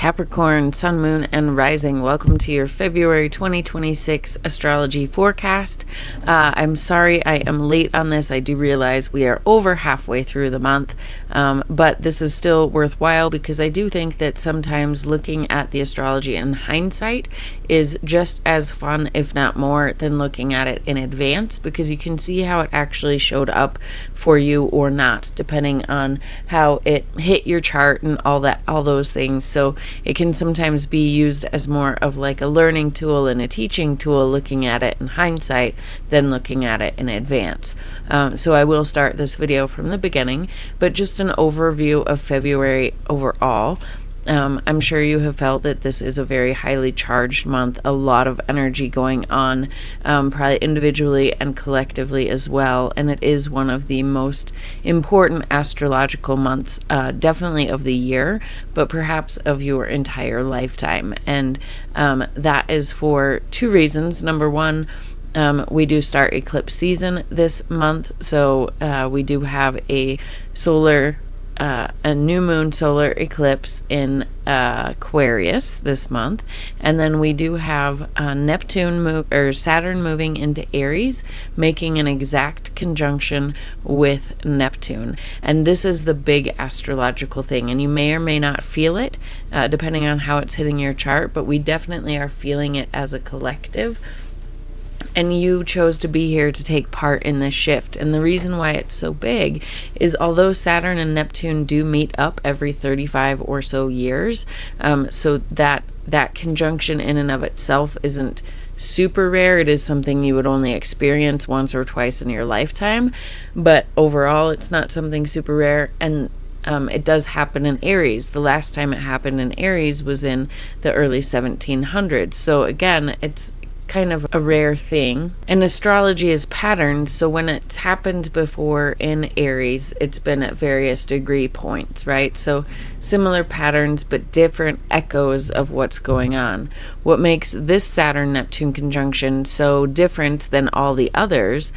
Capricorn, Sun, Moon, and Rising. Welcome to your February 2026 astrology forecast. I'm sorry I am late on this. I do realize we are over halfway through the month, but this is still worthwhile because I do think that sometimes looking at the astrology in hindsight is just as fun, if not more, than looking at it in advance, because you can see how it actually showed up for you or not, depending on how it hit your chart and all those things. So it can sometimes be used as more of like a learning tool and a teaching tool, looking at it in hindsight than looking at it in advance. So I will start this video from the beginning, but just an overview of February overall. I'm sure you have felt that this is a very highly charged month, a lot of energy going on, probably individually and collectively as well, and it is one of the most important astrological months, definitely of the year, but perhaps of your entire lifetime. And that is for two reasons. Number one, we do start eclipse season this month, so we do have a new moon solar eclipse in Aquarius this month, and then we do have Saturn moving into Aries, making an exact conjunction with Neptune. And this is the big astrological thing, and you may or may not feel it depending on how it's hitting your chart, but we definitely are feeling it as a collective. And you chose to be here to take part in this shift. And the reason why it's so big is, although Saturn and Neptune do meet up every 35 or so years, so that conjunction in and of itself isn't super rare. It is something you would only experience once or twice in your lifetime. But overall, it's not something super rare. And it does happen in Aries. The last time it happened in Aries was in the early 1700s. So again, it's kind of a rare thing. And astrology is patterns, so when it's happened before in Aries, it's been at various degree points, right? So similar patterns, but different echoes of what's going on. What makes this Saturn-Neptune conjunction so different than all the others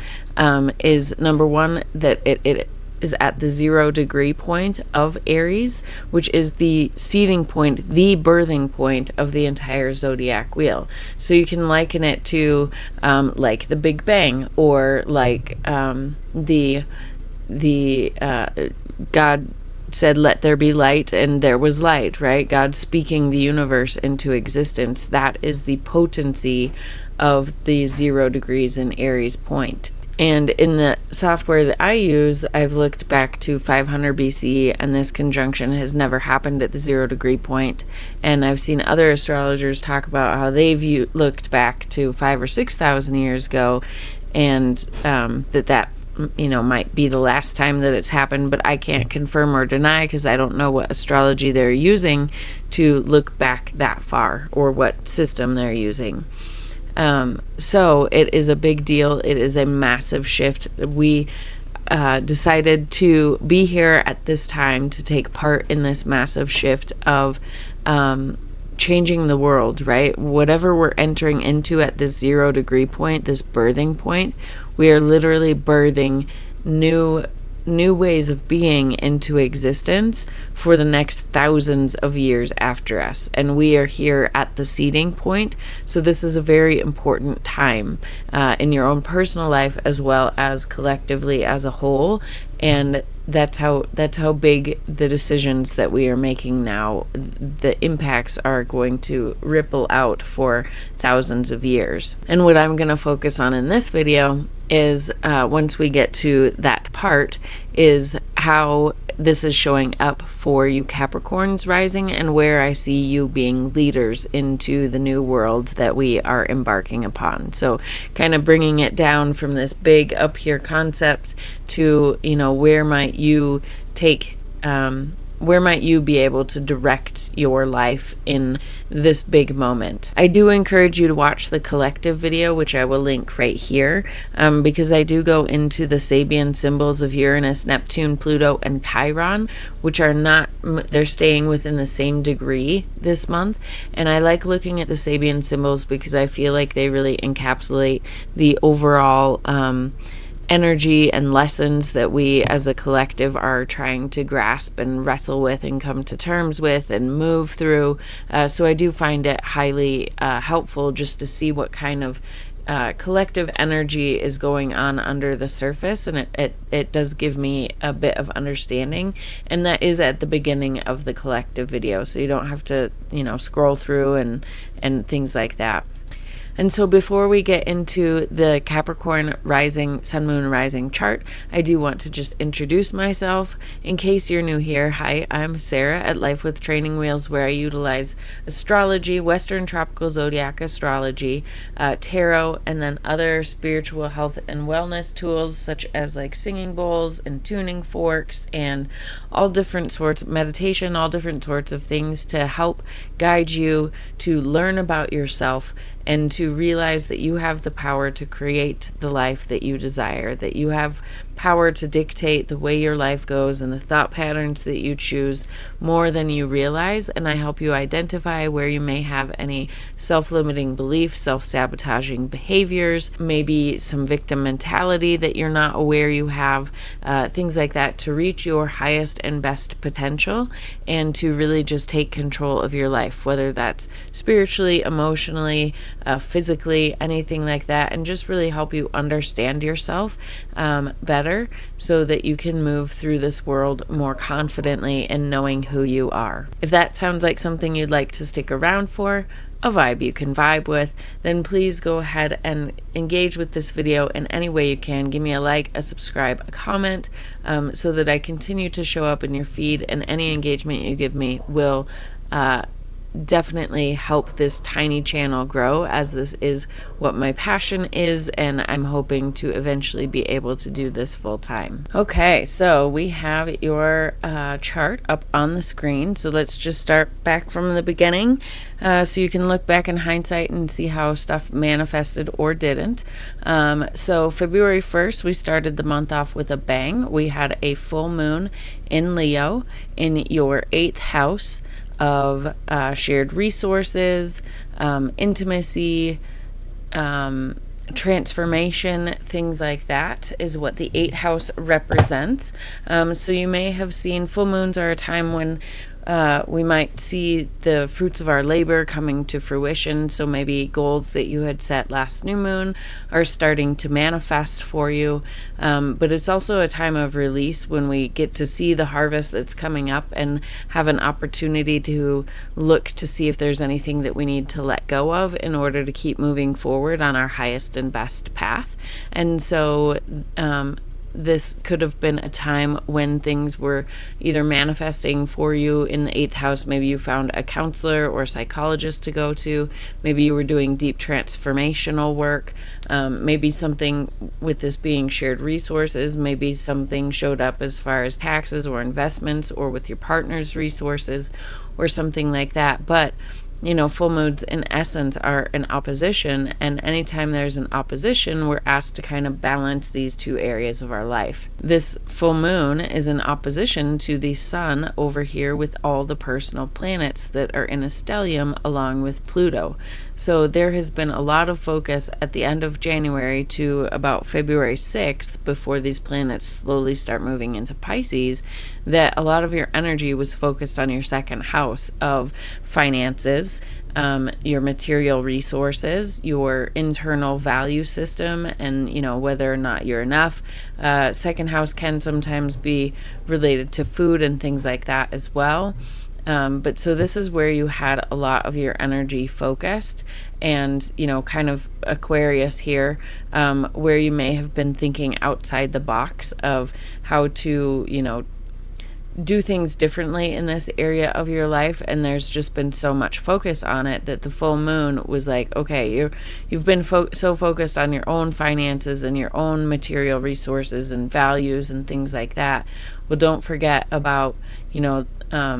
is, number one, that it is at the 0 degree point of Aries, which is the seeding point, the birthing point of the entire zodiac wheel. So you can liken it to like the Big Bang, or like the God said, "Let there be light," and there was light, right? God speaking the universe into existence. That is the potency of the 0 degrees in Aries point. And in the software that I use, I've looked back to 500 BC, and this conjunction has never happened at the 0 degree point. And I've seen other astrologers talk about how they've looked back to 5,000 or 6,000 years ago, and that might be the last time that it's happened, but I can't confirm or deny because I don't know what astrology they're using to look back that far, or what system they're using. So it is a big deal. It is a massive shift. We decided to be here at this time to take part in this massive shift of changing the world, right? Whatever we're entering into at this 0 degree point, this birthing point, we are literally birthing new ways of being into existence for the next thousands of years after us. And we are here at the seeding point. So this is a very important time in your own personal life, as well as collectively as a whole. And that's how big the decisions that we are making now, the impacts are going to ripple out for thousands of years. And what I'm going to focus on in this video is, once we get to that part, is how this is showing up for you Capricorns rising, and where I see you being leaders into the new world that we are embarking upon. So kind of bringing it down from this big up here concept to, where might you be able to direct your life in this big moment. I do encourage you to watch the collective video, which I will link right here, because I do go into the Sabian symbols of Uranus, Neptune, Pluto, and Chiron, which are not, they're staying within the same degree this month. And I like looking at the Sabian symbols because I feel like they really encapsulate the overall energy and lessons that we as a collective are trying to grasp and wrestle with and come to terms with and move through. So I do find it highly helpful just to see what kind of collective energy is going on under the surface, and it does give me a bit of understanding, and that is at the beginning of the collective video, so you don't have to scroll through and things like that. And so before we get into the Capricorn rising, sun, moon, rising chart, I do want to just introduce myself. In case you're new here, hi, I'm Sarah at Life with Training Wheels, where I utilize astrology, Western tropical zodiac astrology, tarot, and then other spiritual health and wellness tools such as like singing bowls and tuning forks and all different sorts of meditation, all different sorts of things to help guide you to learn about yourself and to realize that you have the power to create the life that you desire, that you have power to dictate the way your life goes and the thought patterns that you choose more than you realize. And I help you identify where you may have any self-limiting beliefs, self-sabotaging behaviors, maybe some victim mentality that you're not aware you have, things like that, to reach your highest and best potential and to really just take control of your life, whether that's spiritually, emotionally, physically, anything like that, and just really help you understand yourself better so that you can move through this world more confidently and knowing who you are. If that sounds like something you'd like to stick around for, a vibe you can vibe with, then please go ahead and engage with this video in any way you can. Give me a like, a subscribe, a comment, so that I continue to show up in your feed, and any engagement you give me will definitely help this tiny channel grow, as this is what my passion is, and I'm hoping to eventually be able to do this full time. Okay, so we have your chart up on the screen, so let's just start back from the beginning, so you can look back in hindsight and see how stuff manifested or didn't. So February 1st, we started the month off with a bang. We had a full moon in Leo in your 8th house of shared resources, intimacy, transformation, things like that is what the 8th house represents. So you may have seen full moons are a time when we might see the fruits of our labor coming to fruition. So maybe goals that you had set last new moon are starting to manifest for you. But it's also a time of release when we get to see the harvest that's coming up and have an opportunity to look to see if there's anything that we need to let go of in order to keep moving forward on our highest and best path. And so this could have been a time when things were either manifesting for you in the 8th house. Maybe you found a counselor or a psychologist to go to. Maybe you were doing deep transformational work. Maybe something with this being shared resources, maybe something showed up as far as taxes or investments or with your partner's resources or something like that. But full moons in essence are an opposition, and anytime there's an opposition, we're asked to kind of balance these two areas of our life. This full moon is in opposition to the sun over here with all the personal planets that are in a stellium along with Pluto. So there has been a lot of focus at the end of January to about February 6th, before these planets slowly start moving into Pisces, that a lot of your energy was focused on your 2nd house of finances, your material resources, your internal value system, and whether or not you're enough. 2nd house can sometimes be related to food and things like that as well. But so this is where you had a lot of your energy focused, and kind of Aquarius here, where you may have been thinking outside the box of how to do things differently in this area of your life, and there's just been so much focus on it that the full moon was like, okay, you've been so focused on your own finances and your own material resources and values and things like that. Well, don't forget about a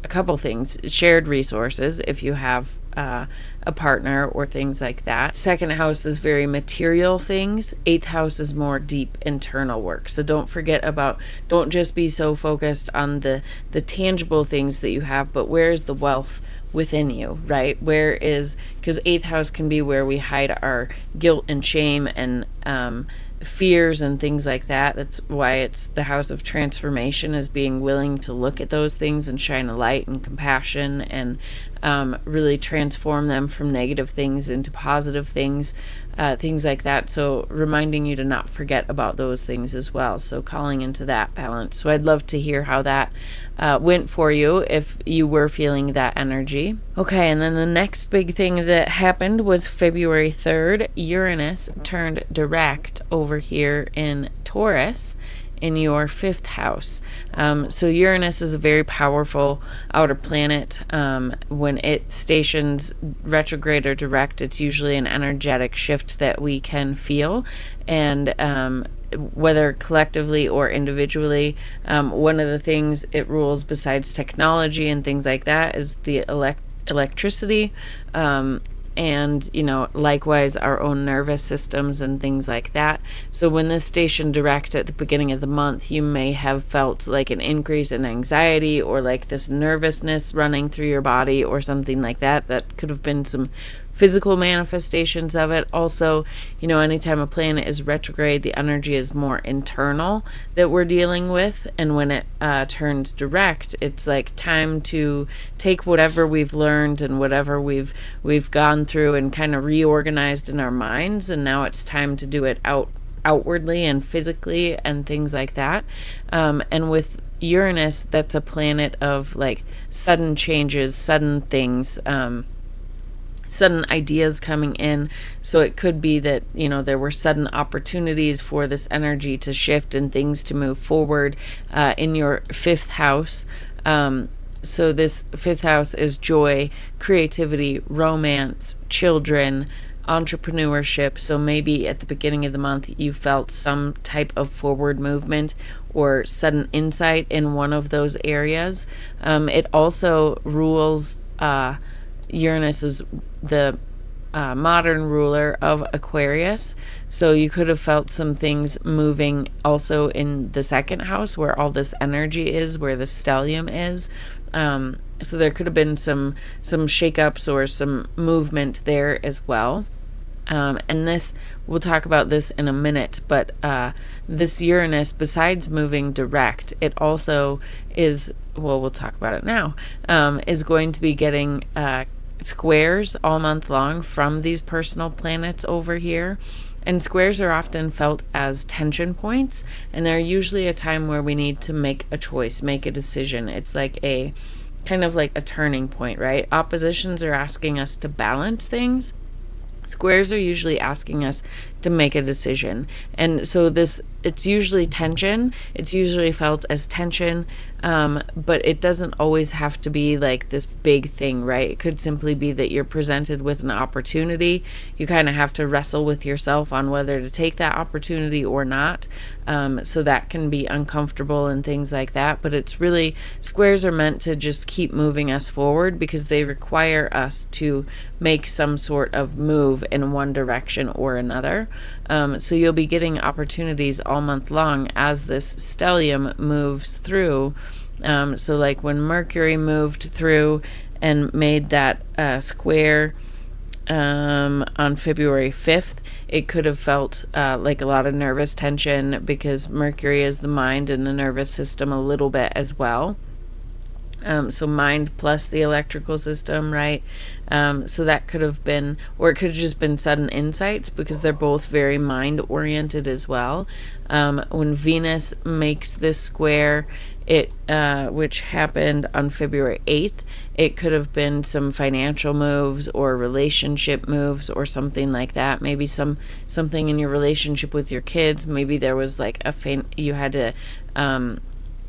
couple things. Shared resources, if you have a partner or things like that. 2nd house is very material things. 8th house is more deep internal work. So don't just be so focused on the tangible things that you have, but where's the wealth within you, right? Where is, because 8th house can be where we hide our guilt and shame and fears and things like that. That's why it's the house of transformation, is being willing to look at those things and shine a light and compassion and really transform them from negative things into positive things, things like that. So reminding you to not forget about those things as well. So calling into that balance. So I'd love to hear how that went for you if you were feeling that energy. Okay, and then the next big thing that happened was February 3rd, Uranus turned direct over here in Taurus in your 5th house. So Uranus is a very powerful outer planet. When it stations retrograde or direct, it's usually an energetic shift that we can feel. And whether collectively or individually, one of the things it rules besides technology and things like that is the electricity, and likewise our own nervous systems and things like that. So when this station direct at the beginning of the month, you may have felt like an increase in anxiety or like this nervousness running through your body or something like that. That could have been some physical manifestations of it. Also, anytime a planet is retrograde, the energy is more internal that we're dealing with. And when it turns direct, it's like time to take whatever we've learned and whatever we've gone through and kind of reorganized in our minds. And now it's time to do it outwardly and physically and things like that. And with Uranus, that's a planet of like sudden changes, sudden things, sudden ideas coming in. So it could be that there were sudden opportunities for this energy to shift and things to move forward in your 5th house. So this 5th house is joy, creativity, romance, children, entrepreneurship. So maybe at the beginning of the month you felt some type of forward movement or sudden insight in one of those areas. It also rules, Uranus is the modern ruler of Aquarius. So you could have felt some things moving also in the 2nd house where all this energy is, where the stellium is. So there could have been some shakeups or some movement there as well. And this, we'll talk about this in a minute, but this Uranus, besides moving direct, it also is, well, we'll talk about it now, is going to be getting squares all month long from these personal planets over here. And squares are often felt as tension points, and they're usually a time where we need to make a choice, make a decision. It's like a kind of like a turning point, right? Oppositions are asking us to balance things. Squares are usually asking us to make a decision. And so it's usually tension. It's usually felt as tension, but it doesn't always have to be like this big thing, right? It could simply be that you're presented with an opportunity. You kind of have to wrestle with yourself on whether to take that opportunity or not. So that can be uncomfortable and things like that. But it's really, squares are meant to just keep moving us forward because they require us to make some sort of move in one direction or another. So you'll be getting opportunities all month long as this stellium moves through. So like when Mercury moved through and made that square on February 5th, it could have felt like a lot of nervous tension because Mercury is the mind and the nervous system a little bit as well. So mind plus the electrical system, right? So that could have been, or it could have just been sudden insights because they're both very mind oriented as well. When Venus makes this square, which happened on February 8th, it could have been some financial moves or relationship moves or something like that. Maybe something in your relationship with your kids. Maybe there was like you had to,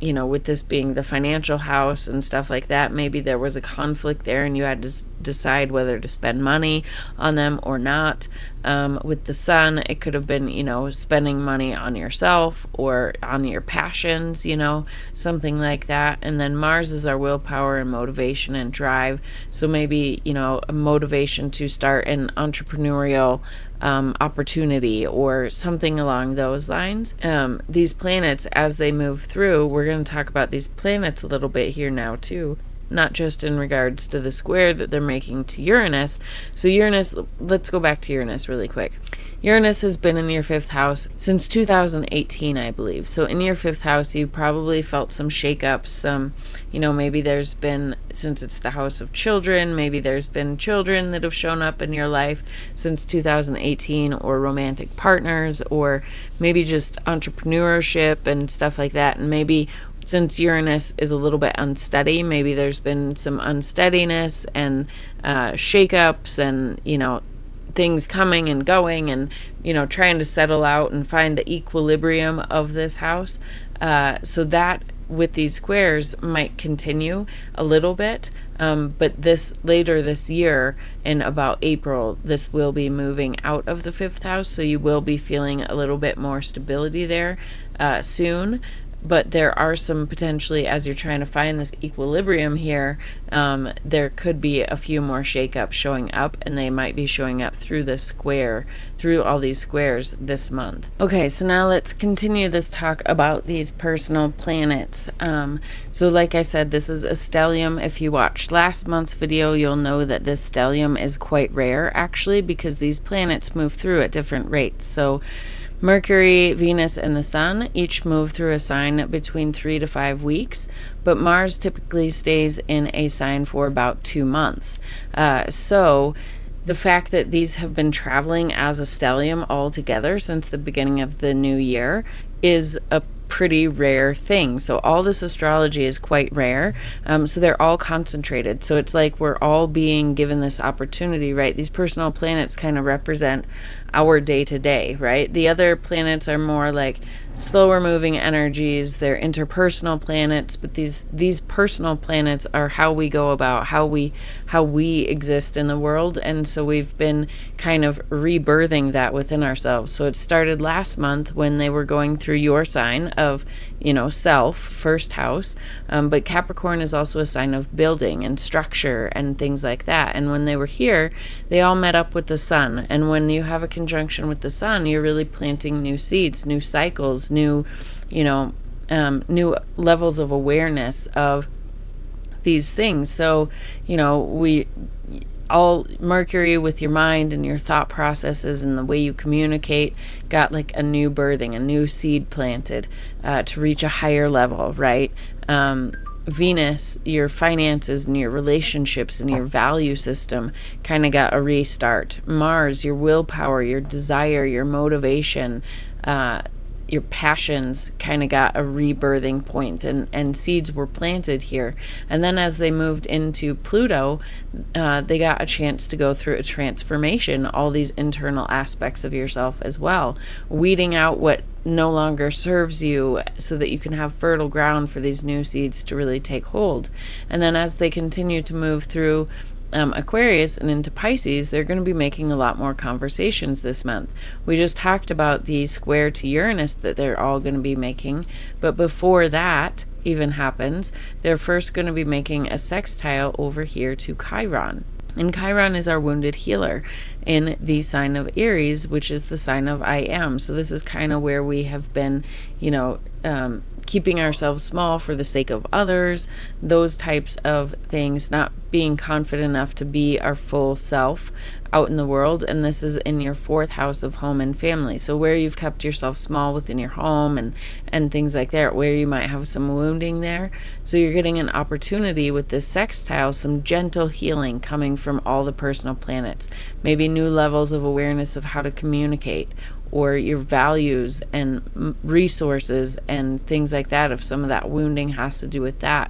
with this being the financial house and stuff like that, maybe there was a conflict there and you had to decide whether to spend money on them or not. With the sun, it could have been, spending money on yourself or on your passions, something like that. And then Mars is our willpower and motivation and drive. So maybe, a motivation to start an entrepreneurial opportunity or something along those lines. These planets, as they move through, we're going to talk about these planets a little bit here now too. not just in regards to the square that they're making to Uranus. So Uranus, let's go back to Uranus really quick. Uranus has been in your 5th house since 2018, I believe. So in your 5th house, you probably felt some shakeups, some, maybe there's been, since it's the house of children, maybe there's been children that have shown up in your life since 2018, or romantic partners, or maybe just entrepreneurship and stuff like that. And maybe since Uranus is a little bit unsteady, maybe there's been some unsteadiness and shakeups and, things coming and going and, trying to settle out and find the equilibrium of this house. So that with these squares might continue a little bit. But later this year, in about April, this will be moving out of the 5th house. So you will be feeling a little bit more stability there soon. But there are some potentially, as you're trying to find this equilibrium here, there could be a few more shakeups showing up, and they might be showing up through all these squares this month. Okay, so now let's continue this talk about these personal planets. So like I said, this is a stellium. If you watched last month's video, you'll know that this stellium is quite rare, actually, because these planets move through at different rates. So Mercury, Venus, and the Sun each move through a sign between 3 to 5 weeks, but Mars typically stays in a sign for about 2 months. So the fact that these have been traveling as a stellium all together since the beginning of the new year is a pretty rare thing. So all this astrology is quite rare. So they're all concentrated. So it's like we're all being given this opportunity, right? These personal planets kind of represent our day-to-day, right? The other planets are more like slower moving energies. They're interpersonal planets, but these personal planets are how we go about how we exist in the world. And so we've been kind of rebirthing that within ourselves. So it started last month when they were going through your sign of, self, 1st house. But Capricorn is also a sign of building and structure and things like that. And when they were here, they all met up with the Sun. And when you have a conjunction with the Sun, you're really planting new seeds, new cycles, new levels of awareness of these things. So, all Mercury with your mind and your thought processes and the way you communicate got like a new birthing, a new seed planted to reach a higher level, right? Venus, your finances and your relationships and your value system kind of got a restart. Mars, your willpower, your desire, your motivation, your passions kind of got a rebirthing point, and seeds were planted here. And then as they moved into Pluto, they got a chance to go through a transformation, all these internal aspects of yourself as well, weeding out what no longer serves you so that you can have fertile ground for these new seeds to really take hold. And then as they continue to move through Aquarius and into Pisces, they're going to be making a lot more conversations this month. We just talked about the square to Uranus that they're all going to be making, but before that even happens, they're first going to be making a sextile over here to Chiron. And Chiron is our wounded healer in the sign of Aries, which is the sign of I am. So this is kind of where we have been, keeping ourselves small for the sake of others, those types of things, not being confident enough to be our full self out in the world. And this is in your 4th house of home and family. So where you've kept yourself small within your home and things like that, where you might have some wounding there. So you're getting an opportunity with this sextile, some gentle healing coming from all the personal planets, maybe new levels of awareness of how to communicate, or your values and resources and things like that, if some of that wounding has to do with that.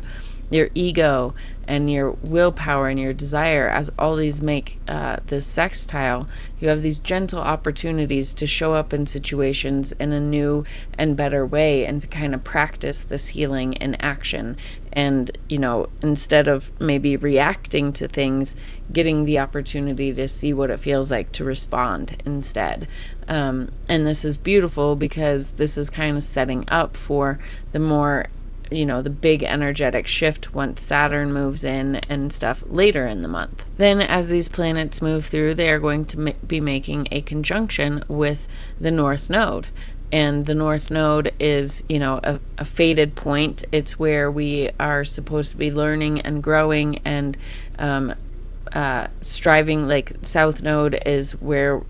Your ego and your willpower and your desire, as all these make this sextile, you have these gentle opportunities to show up in situations in a new and better way, and to kind of practice this healing in action. And, instead of maybe reacting to things, getting the opportunity to see what it feels like to respond instead. And this is beautiful because this is kind of setting up for the more the big energetic shift once Saturn moves in and stuff later in the month. Then as these planets move through, they are going to be making a conjunction with the North Node. And the North Node is, a fated point. It's where we are supposed to be learning and growing and striving. Like South Node is where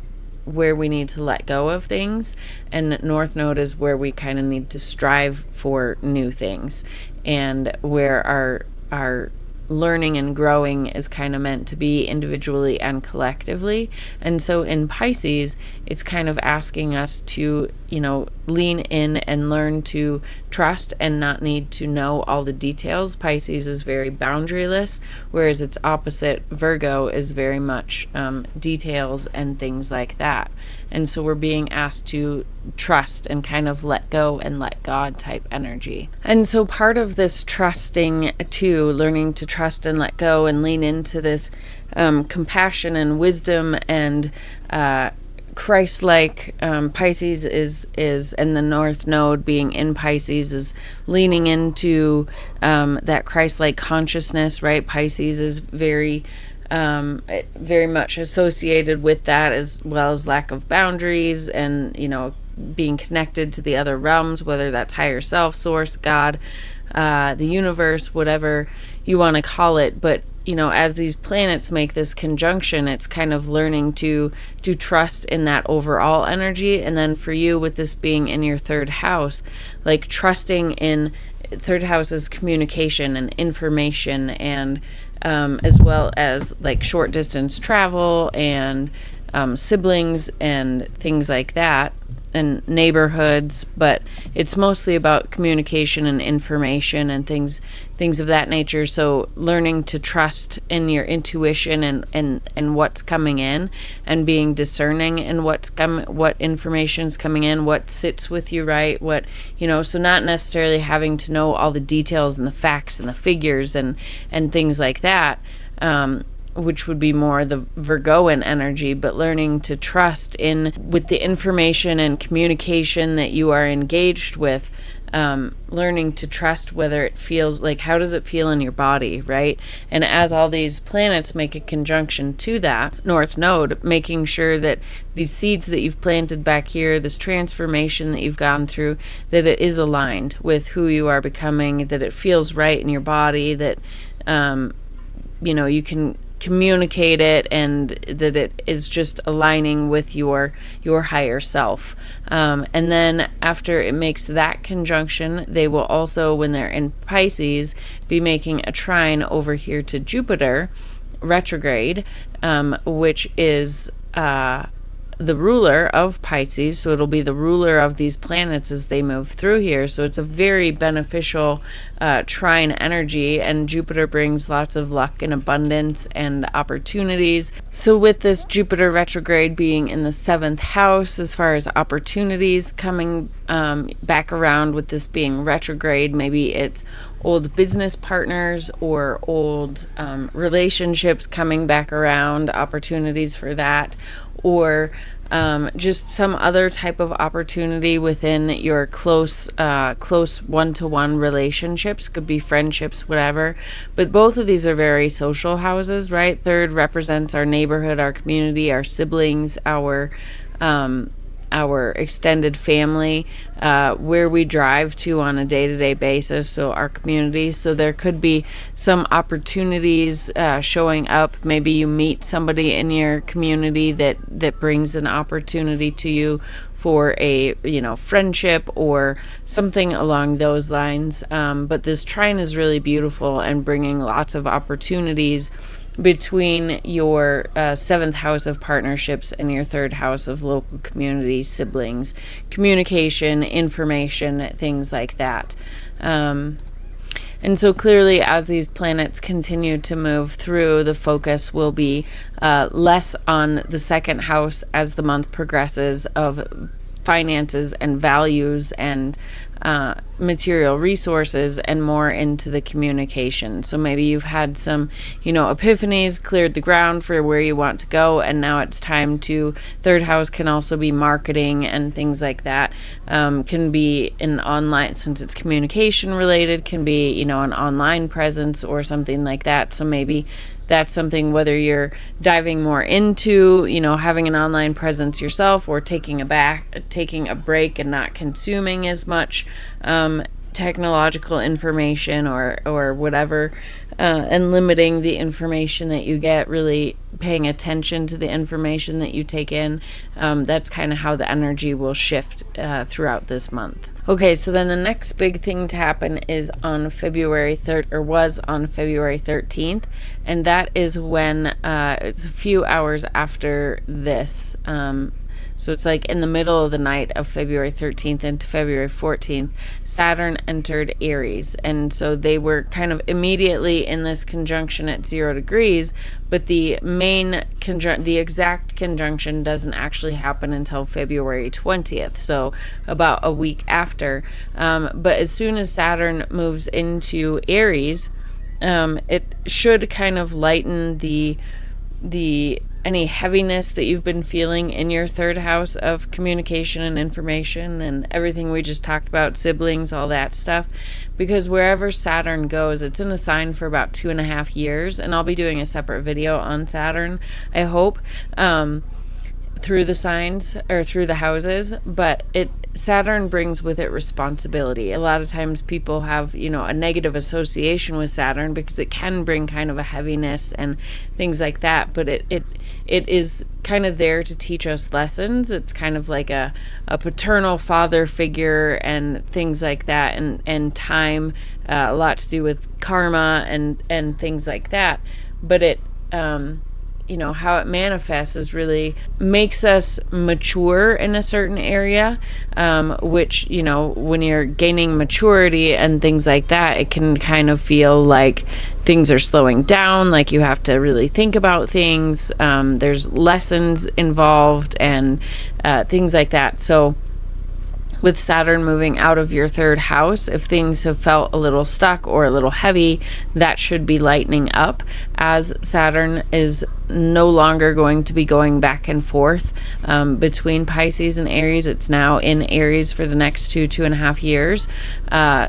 we need to let go of things, and North Node is where we kind of need to strive for new things, and where our learning and growing is kind of meant to be individually and collectively. And so in Pisces, it's kind of asking us to, lean in and learn to trust and not need to know all the details. Pisces is very boundaryless, whereas its opposite, Virgo, is very much details and things like that. And so we're being asked to trust and kind of let go and let God type energy. And so part of this trusting too, learning to trust and let go and lean into this compassion and wisdom and Christ-like, Pisces is and the North Node being in Pisces is leaning into that Christ-like consciousness, right? Pisces is very much associated with that, as well as lack of boundaries and, being connected to the other realms, whether that's higher self, source, God, the universe, whatever you want to call it. But as these planets make this conjunction, it's kind of learning to trust in that overall energy. And then for you, with this being in your third house, like trusting in third house is communication and information, and as well as like short distance travel and siblings and things like that, and neighborhoods. But it's mostly about communication and information and things of that nature. So learning to trust in your intuition and what's coming in, and being discerning in what information's coming in, what sits with you, right? So not necessarily having to know all the details and the facts and the figures and things like that, which would be more the Virgoan energy, but learning to trust with the information and communication that you are engaged with, learning to trust whether it feels like, how does it feel in your body, right? And as all these planets make a conjunction to that North Node, making sure that these seeds that you've planted back here, this transformation that you've gone through, that it is aligned with who you are becoming, that it feels right in your body, that you can communicate it, and that it is just aligning with your higher self. And then after it makes that conjunction, they will also, when they're in Pisces, be making a trine over here to Jupiter retrograde, which is the ruler of Pisces. So it'll be the ruler of these planets as they move through here. So it's a very beneficial trine energy, and Jupiter brings lots of luck and abundance and opportunities. So with this Jupiter retrograde being in the 7th house, as far as opportunities coming back around, with this being retrograde, maybe it's old business partners or old relationships coming back around, opportunities for that, or just some other type of opportunity within your close one-to-one relationships. Could be friendships, whatever. But both of these are very social houses, right? Third represents our neighborhood, our community, our siblings, our extended family, where we drive to on a day-to-day basis, so our community. So there could be some opportunities showing up. Maybe you meet somebody in your community that brings an opportunity to you for a friendship or something along those lines. But this trine is really beautiful and bringing lots of opportunities between your 7th house of partnerships and your 3rd house of local community, siblings, communication, information, things like that. And so clearly, as these planets continue to move through, the focus will be less on the 2nd house as the month progresses, of finances and values and material resources and more into the communication. So maybe you've had some, epiphanies, cleared the ground for where you want to go, and now it's time to, third house can also be marketing and things like that. Can be an online, since it's communication related, can be, an online presence or something like that. So maybe that's something, whether you're diving more into, having an online presence yourself, or taking a break and not consuming as much technological information or whatever, and limiting the information that you get, really paying attention to the information that you take in. That's kind of how the energy will shift throughout this month. Okay, so then the next big thing to happen is on February 13th, and that is when it's a few hours after this. So it's like in the middle of the night of February 13th into February 14th, Saturn entered Aries. And so they were kind of immediately in this conjunction at 0 degrees, but the exact conjunction doesn't actually happen until February 20th, so about a week after. But as soon as Saturn moves into Aries, it should kind of lighten the any heaviness that you've been feeling in your third house of communication and information and everything we just talked about, siblings, all that stuff. Because wherever Saturn goes, it's in a sign for about 2.5 years, and I'll be doing a separate video on Saturn, I hope, through the signs or through the houses. But Saturn brings with it responsibility. A lot of times people have, a negative association with Saturn because it can bring kind of a heaviness and things like that, but it is kind of there to teach us lessons. It's kind of like a paternal father figure and things like that, and time, a lot to do with karma and things like that. But it how it manifests is really makes us mature in a certain area, which, when you're gaining maturity and things like that, it can kind of feel like things are slowing down, like you have to really think about things. There's lessons involved and things like that. So with Saturn moving out of your third house, if things have felt a little stuck or a little heavy, that should be lightening up, as Saturn is no longer going to be going back and forth between Pisces and Aries. It's now in Aries for the next 2.5 years.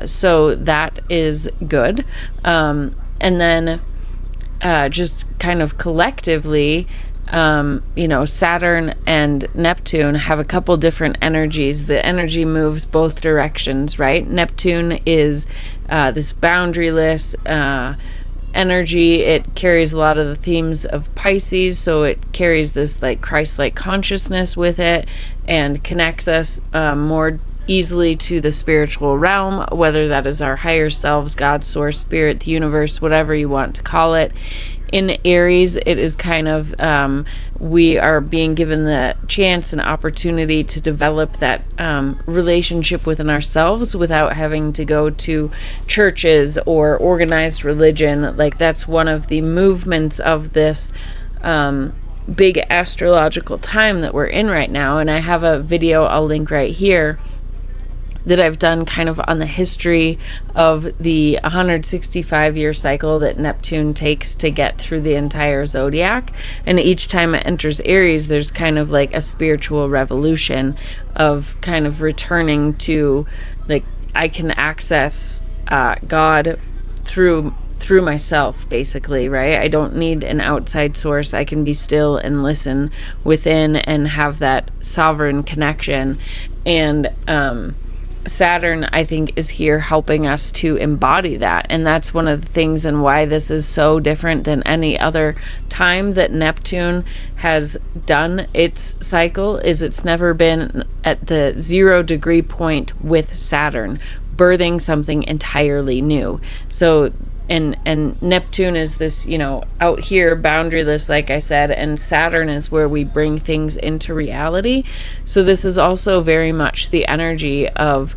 So that is good. And then just kind of collectively, Saturn and Neptune have a couple different energies. The energy moves both directions, right? Neptune is this boundaryless energy. It carries a lot of the themes of Pisces, so it carries this like Christ-like consciousness with it and connects us more easily to the spiritual realm, whether that is our higher selves, God, source, spirit, the universe, whatever you want to call it. In Aries, it is kind of, we are being given the chance and opportunity to develop that relationship within ourselves without having to go to churches or organized religion. Like, that's one of the movements of this big astrological time that we're in right now. And I have a video I'll link right here that I've done kind of on the history of the 165-year cycle that Neptune takes to get through the entire zodiac. And each time it enters Aries, there's kind of like a spiritual revolution of kind of returning to, like, I can access God through myself, basically, right? I don't need an outside source. I can be still and listen within and have that sovereign connection. And Saturn, I think, is here helping us to embody that. And that's one of the things and why this is so different than any other time that Neptune has done its cycle, is it's never been at the 0 degree point with Saturn, birthing something entirely new. So and Neptune is this, out here, boundaryless, like I said, and Saturn is where we bring things into reality. So this is also very much the energy of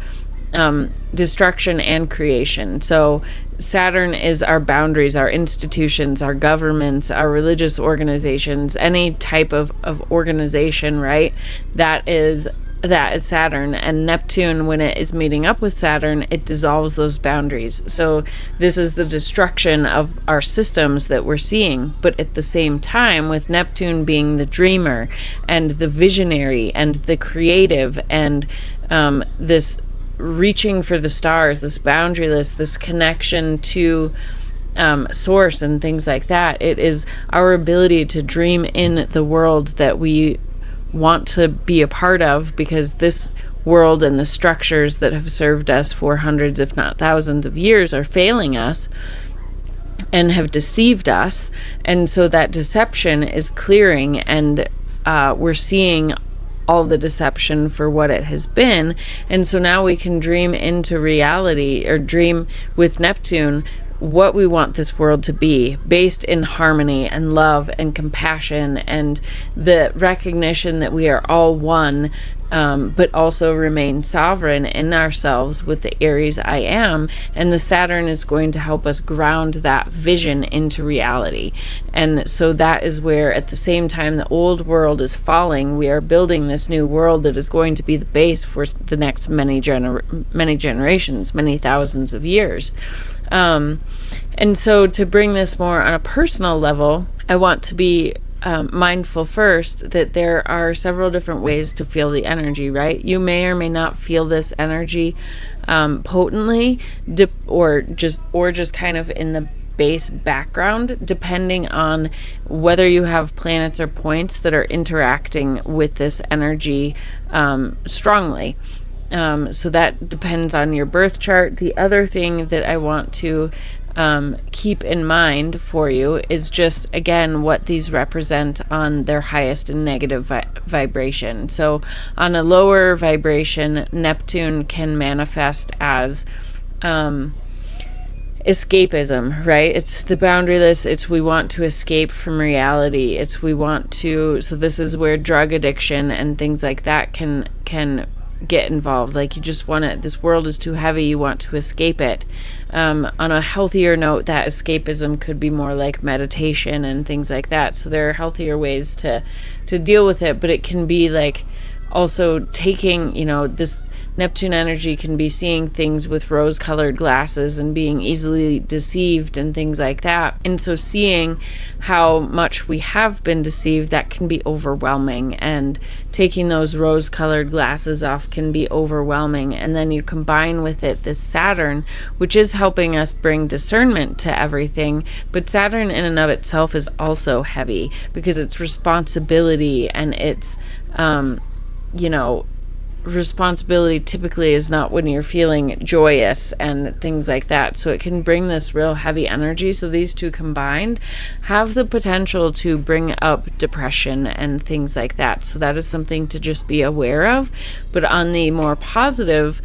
destruction and creation. So Saturn is our boundaries, our institutions, our governments, our religious organizations, any type of organization, right? That is that is Saturn, and Neptune, when it is meeting up with Saturn, it dissolves those boundaries. So this is the destruction of our systems that we're seeing. But at the same time, with Neptune being the dreamer and the visionary and the creative and this reaching for the stars, this boundaryless, this connection to source and things like that, it is our ability to dream in the world that we want to be a part of, because this world and the structures that have served us for hundreds, if not thousands of years, are failing us and have deceived us. And so that deception is clearing, and we're seeing all the deception for what it has been. And so now we can dream into reality, or dream with Neptune what we want this world to be, based in harmony and love and compassion and the recognition that we are all one, but also remain sovereign in ourselves with the Aries I am. And the Saturn is going to help us ground that vision into reality. And so that is where, at the same time the old world is falling, we are building this new world that is going to be the base for the next many generations, many thousands of years. And so to bring this more on a personal level, I want to be mindful first that there are several different ways to feel the energy, right? You may or may not feel this energy potently, or just kind of in the base background, depending on whether you have planets or points that are interacting with this energy strongly. So that depends on your birth chart. The other thing that I want to keep in mind for you is just, again, what these represent on their highest and negative vibration. So on a lower vibration, Neptune can manifest as escapism, right? It's the boundaryless, it's we want to escape from reality, it's we want to, so this is where drug addiction and things like that can get involved. Like, you just want to, this world is too heavy, you want to escape it. On a healthier note, that escapism could be more like meditation and things like that. So there are healthier ways to deal with it, but it can be like also taking, this Neptune energy can be seeing things with rose-colored glasses and being easily deceived and things like that. And so seeing how much we have been deceived, that can be overwhelming. And taking those rose-colored glasses off can be overwhelming. And then you combine with it this Saturn, which is helping us bring discernment to everything. But Saturn in and of itself is also heavy, because it's responsibility, and it's, responsibility typically is not when you're feeling joyous and things like that. So it can bring this real heavy energy. So these two combined have the potential to bring up depression and things like that. So that is something to just be aware of. But on the more positive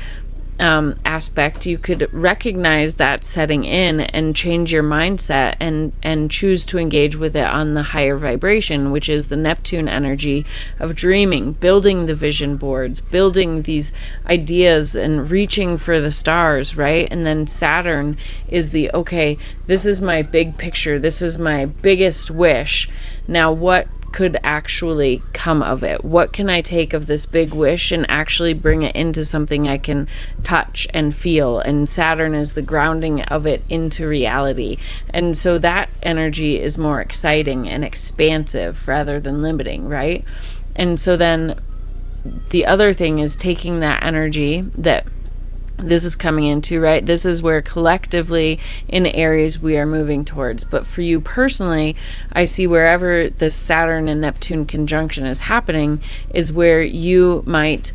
aspect, you could recognize that setting in and change your mindset and choose to engage with it on the higher vibration, which is the Neptune energy of dreaming, building the vision boards, building these ideas and reaching for the stars, right? And then Saturn is the, okay, this is my big picture, this is my biggest wish. Now what could actually come of it? What can I take of this big wish and actually bring it into something I can touch and feel? And Saturn is the grounding of it into reality. And so that energy is more exciting and expansive rather than limiting, right? And so then the other thing is taking that energy that this is coming into, right? This is where collectively in Aries we are moving towards. But for you personally, I see wherever this Saturn and Neptune conjunction is happening is where you might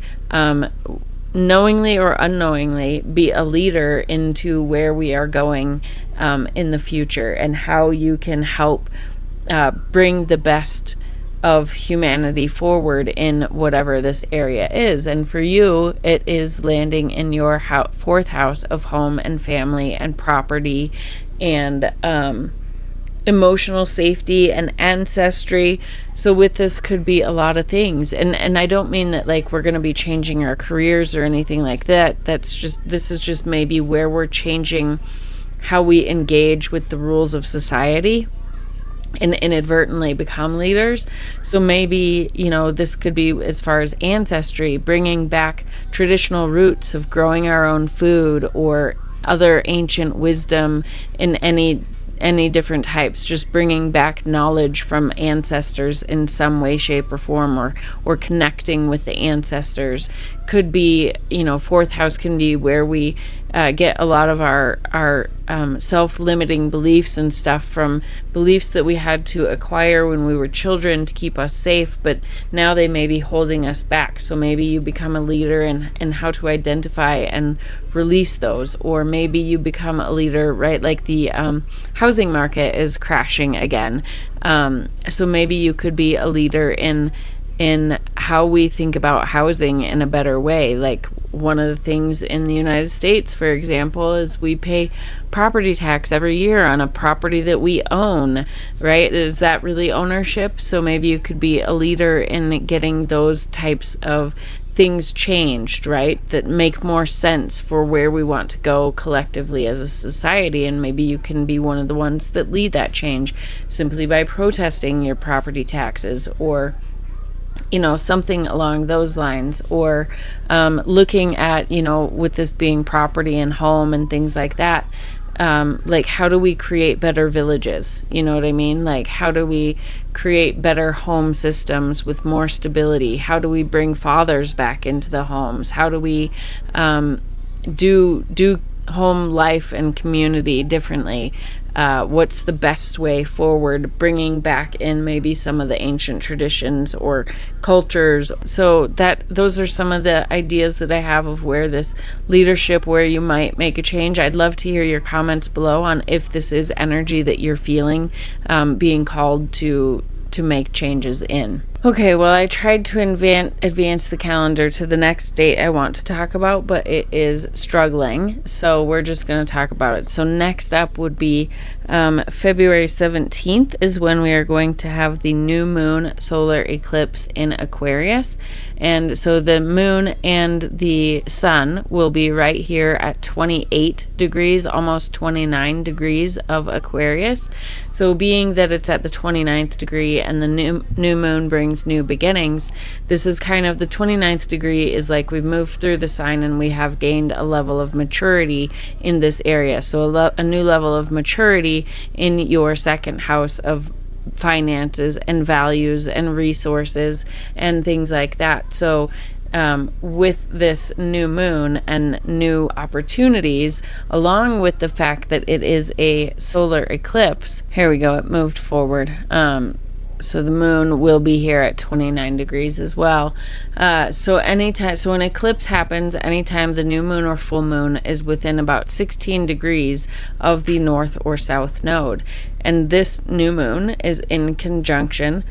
knowingly or unknowingly be a leader into where we are going in the future, and how you can help bring the best of humanity forward in whatever this area is. And for you, it is landing in your fourth house of home and family and property and emotional safety and ancestry. So with this could be a lot of things, and I don't mean that like we're going to be changing our careers or anything like that. This is just maybe where we're changing how we engage with the rules of society. and inadvertently become leaders. So maybe, this could be as far as ancestry, bringing back traditional roots of growing our own food or other ancient wisdom in any different types, just bringing back knowledge from ancestors in some way, shape, or form, or connecting with the ancestors. Could be, fourth house can be where we get a lot of our self-limiting beliefs and stuff from beliefs that we had to acquire when we were children to keep us safe, but now they may be holding us back. So maybe you become a leader in how to identify and release those, or maybe you become a leader, right? Like the housing market is crashing again. So maybe you could be a leader in how we think about housing in a better way. Like one of the things in the United States, for example, is we pay property tax every year on a property that we own, right? Is that really ownership? So maybe you could be a leader in getting those types of things changed, right? That make more sense for where we want to go collectively as a society. And maybe you can be one of the ones that lead that change simply by protesting your property taxes, or something along those lines, or looking at, with this being property and home and things like that, like how do we create better villages? You know what I mean? Like how do we create better home systems with more stability? How do we bring fathers back into the homes? How do we do home life and community differently? What's the best way forward, bringing back in maybe some of the ancient traditions or cultures. So those are some of the ideas that I have of where this leadership, where you might make a change. I'd love to hear your comments below on if this is energy that you're feeling being called to make changes in. Okay, well, I tried to advance the calendar to the next date I want to talk about, but it is struggling, so we're just going to talk about it. So next up would be February 17th is when we are going to have the new moon solar eclipse in Aquarius. And so the moon and the sun will be right here at 28 degrees, almost 29 degrees of Aquarius. So being that it's at the 29th degree and the new moon brings new beginnings, this is kind of the 29th degree is like we've moved through the sign and we have gained a level of maturity in this area. So a new level of maturity in your second house of finances and values and resources and things like that. So with this new moon and new opportunities, along with the fact that it is a solar eclipse, here we go, it moved forward. So the moon will be here at 29 degrees as well. So an eclipse happens anytime the new moon or full moon is within about 16 degrees of the north or south node. And this new moon is in conjunction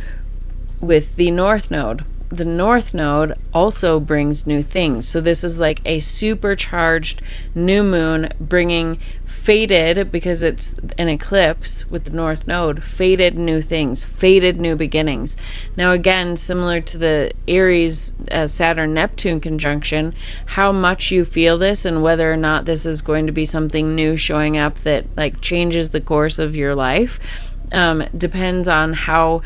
with the north node. The north node also brings new things. So this is like a supercharged new moon bringing faded, because it's an eclipse with the north node, faded new things, faded new beginnings. Now again, similar to the Aries Saturn Neptune conjunction, how much you feel this and whether or not this is going to be something new showing up that like changes the course of your life depends on how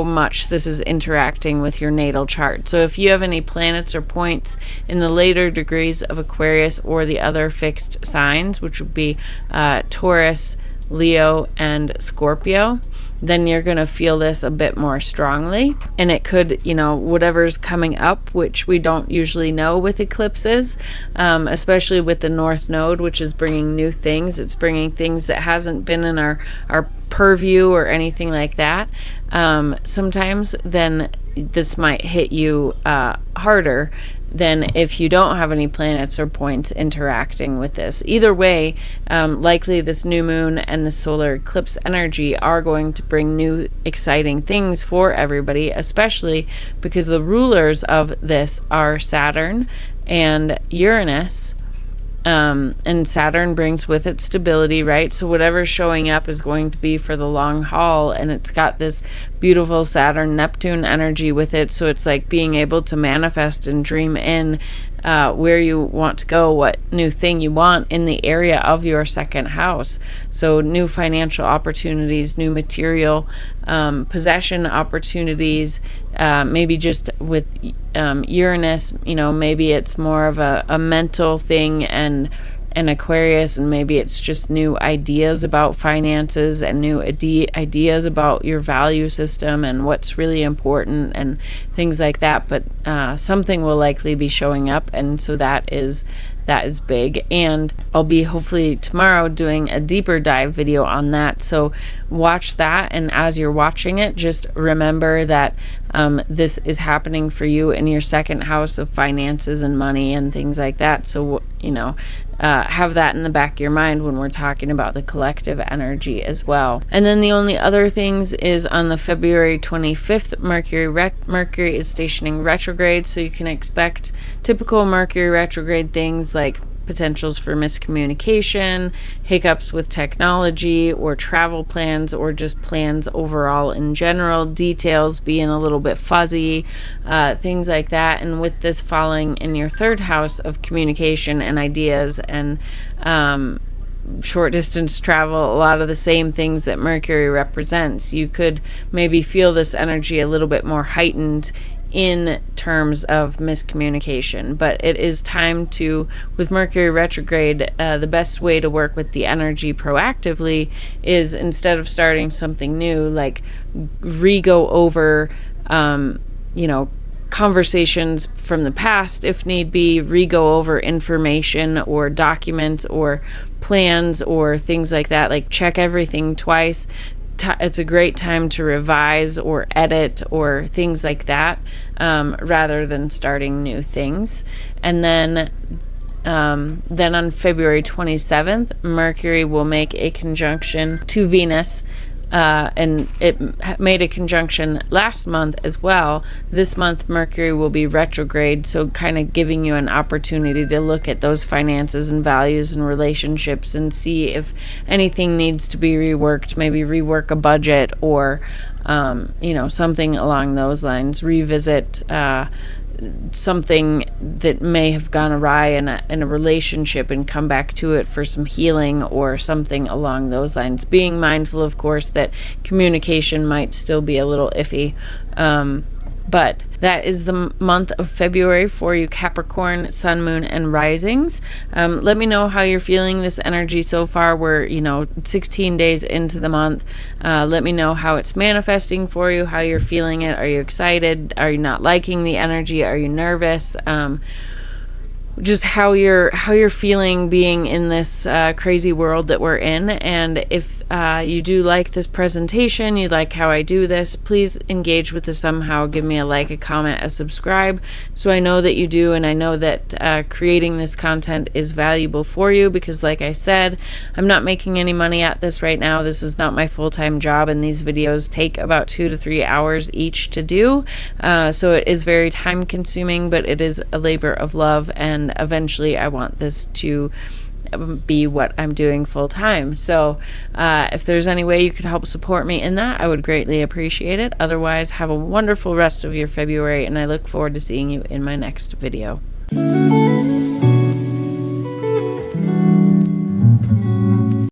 much this is interacting with your natal chart. So if you have any planets or points in the later degrees of Aquarius or the other fixed signs, which would be Taurus, Leo, and Scorpio, then you're going to feel this a bit more strongly. And it could, whatever's coming up, which we don't usually know with eclipses, especially with the North Node, which is bringing new things. It's bringing things that hasn't been in our purview or anything like that. Sometimes then this might hit you harder than if you don't have any planets or points interacting with this. Either way, likely this new moon and the solar eclipse energy are going to bring new exciting things for everybody, especially because the rulers of this are Saturn and Uranus. And Saturn brings with it stability, right? So whatever's showing up is going to be for the long haul, and it's got this beautiful Saturn Neptune energy with it. So it's like being able to manifest and dream in where you want to go, what new thing you want in the area of your second house. So new financial opportunities, new material possession opportunities, maybe just with Uranus, maybe it's more of a mental thing, and Aquarius, and maybe it's just new ideas about finances and new ideas about your value system and what's really important and things like that. But something will likely be showing up, and so that is big. And I'll be hopefully tomorrow doing a deeper dive video on that, so watch that. And as you're watching it, just remember that this is happening for you in your second house of finances and money and things like that. So have that in the back of your mind when we're talking about the collective energy as well. And then the only other things is on the February 25th, Mercury is stationing retrograde, so you can expect typical Mercury retrograde things like potentials for miscommunication, hiccups with technology or travel plans, or just plans overall in general, details being a little bit fuzzy, things like that. And with this falling in your third house of communication and ideas and short distance travel, a lot of the same things that Mercury represents, you could maybe feel this energy a little bit more heightened in terms of miscommunication. But it is time to, with Mercury retrograde, the best way to work with the energy proactively is, instead of starting something new, like re-go over conversations from the past if need be, re-go over information or documents or plans or things like that, like check everything twice. It's a great time to revise or edit or things like that, rather than starting new things. And then on February 27th, Mercury will make a conjunction to Venus, and it made a conjunction last month as well. This month Mercury will be retrograde, so kind of giving you an opportunity to look at those finances and values and relationships and see if anything needs to be reworked, maybe rework a budget or something along those lines, revisit something that may have gone awry in a relationship and come back to it for some healing or something along those lines. Being mindful, of course, that communication might still be a little iffy. But that is the month of February for you Capricorn, Sun, Moon, and Risings. Let me know how you're feeling this energy so far. We're, 16 days into the month. Let me know how it's manifesting for you, how you're feeling it. Are you excited? Are you not liking the energy? Are you nervous? Just how you're feeling being in this crazy world that we're in. And if you do like this presentation, you like how I do this, please engage with this somehow. Give me a like, a comment, a subscribe, so I know that you do, and I know that creating this content is valuable for you, because like I said, I'm not making any money at this right now. This is not my full-time job, and these videos take about 2 to 3 hours each to do, so it is very time consuming, but it is a labor of love, and eventually I want this to be what I'm doing full time. So if there's any way you could help support me in that, I would greatly appreciate it. Otherwise, have a wonderful rest of your February, and I look forward to seeing you in my next video.